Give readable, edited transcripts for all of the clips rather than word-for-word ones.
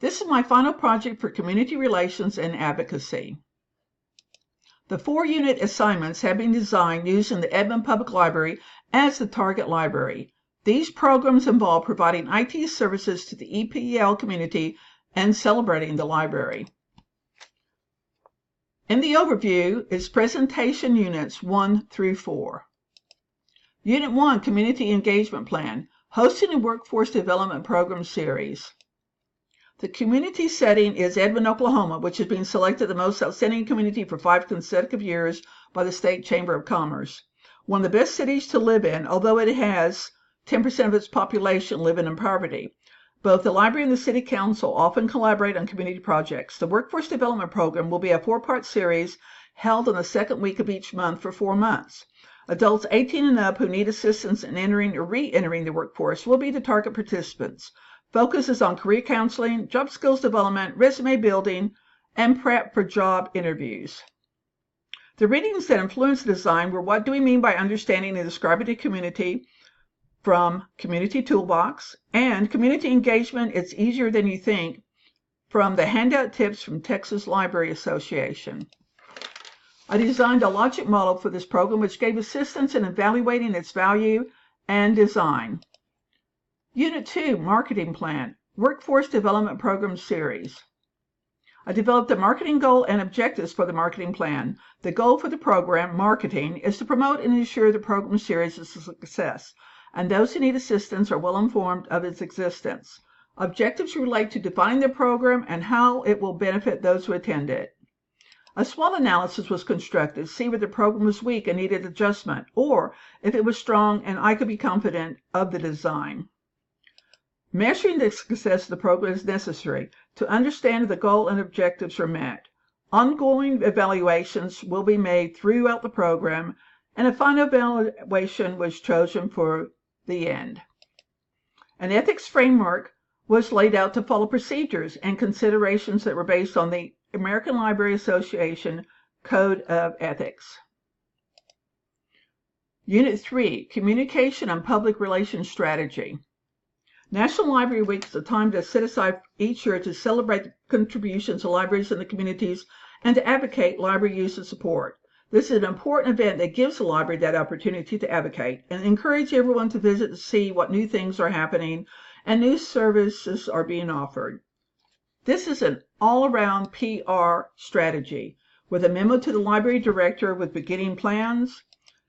This is my final project for community relations and advocacy. The 4-unit assignments have been designed using the Edmond Public Library as the target library. These programs involve providing IT services to the EPL community and celebrating the library. In the overview is presentation units 1 through 4. Unit 1, Community Engagement Plan, Hosting a Workforce Development Program Series. The community setting is Edmond, Oklahoma, which has been selected the most outstanding community for 5 consecutive years by the State Chamber of Commerce. One of the best cities to live in, although it has 10% of its population living in poverty. Both the library and the city council often collaborate on community projects. The Workforce Development Program will be a 4-part series held in the second week of each month for 4 months. Adults 18 and up who need assistance in entering or re-entering the workforce will be the target participants. Focus is on career counseling, job skills development, resume building, and prep for job interviews. The readings that influenced the design were What Do We Mean by Understanding and Describing the Community from Community Toolbox, and Community Engagement, It's Easier Than You Think from the Handout Tips from Texas Library Association. I designed a logic model for this program which gave assistance in evaluating its value and design. Unit 2, Marketing Plan, Workforce Development Program Series. I developed a marketing goal and objectives for the marketing plan. The goal for the program, marketing, is to promote and ensure the program series is a success, and those who need assistance are well informed of its existence. Objectives relate to defining the program and how it will benefit those who attend it. A SWOT analysis was constructed to see whether the program was weak and needed adjustment, or if it was strong and I could be confident of the design. Measuring the success of the program is necessary to understand if the goal and objectives are met. Ongoing evaluations will be made throughout the program, and a final evaluation was chosen for the end. An ethics framework was laid out to follow procedures and considerations that were based on the American Library Association Code of Ethics. Unit 3, Communication and Public Relations Strategy. National Library Week is a time to set aside each year to celebrate the contributions of libraries in the communities and to advocate library use and support. This is an important event that gives the library that opportunity to advocate and encourage everyone to visit to see what new things are happening and new services are being offered. This is an all-around PR strategy with a memo to the library director with beginning plans,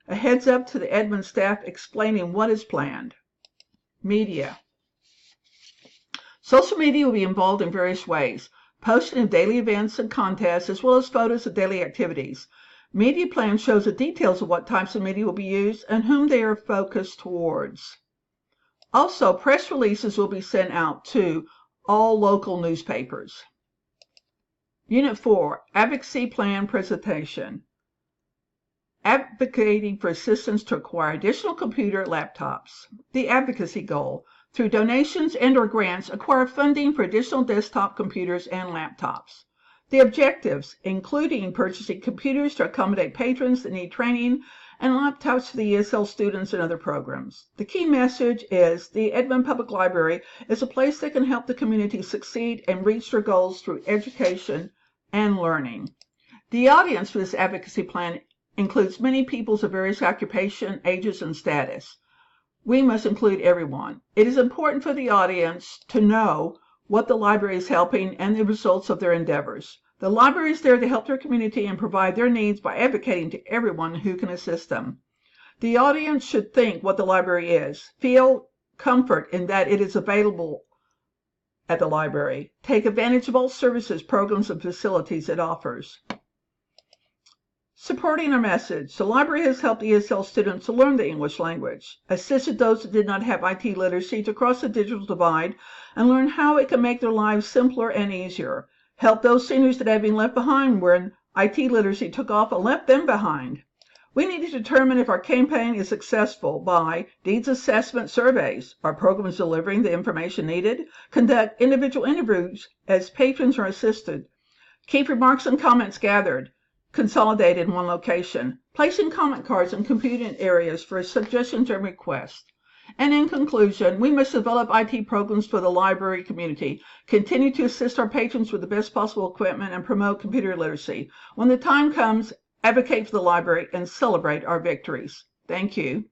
a heads up to the Edmond staff explaining what is planned. Media. Social media will be involved in various ways, posting of daily events and contests, as well as photos of daily activities. Media plan shows the details of what types of media will be used and whom they are focused towards. Also, press releases will be sent out to all local newspapers. Unit 4, Advocacy Plan Presentation. Advocating for assistance to acquire additional computer laptops. The advocacy goal. Through donations and/or grants, acquire funding for additional desktop computers and laptops. The objectives, including purchasing computers to accommodate patrons that need training and laptops for the ESL students and other programs. The key message is the Edmond Public Library is a place that can help the community succeed and reach their goals through education and learning. The audience for this advocacy plan includes many peoples of various occupation, ages, and status. We must include everyone. It is important for the audience to know what the library is helping and the results of their endeavors. The library is there to help their community and provide their needs by advocating to everyone who can assist them. The audience should think what the library is, feel comfort in that it is available at the library, take advantage of all services, programs, and facilities it offers. Supporting our message. The library has helped ESL students to learn the English language, assisted those that did not have IT literacy to cross the digital divide and learn how it can make their lives simpler and easier, helped those seniors that had been left behind when IT literacy took off and left them behind. We need to determine if our campaign is successful by needs assessment surveys. Are programs delivering the information needed? Conduct individual interviews as patrons are assisted. Keep remarks and comments gathered, consolidated in one location. Placing comment cards in computing areas for suggestions and requests. And in conclusion, we must develop IT programs for the library community, continue to assist our patrons with the best possible equipment, and promote computer literacy. When the time comes, advocate for the library and celebrate our victories. Thank you.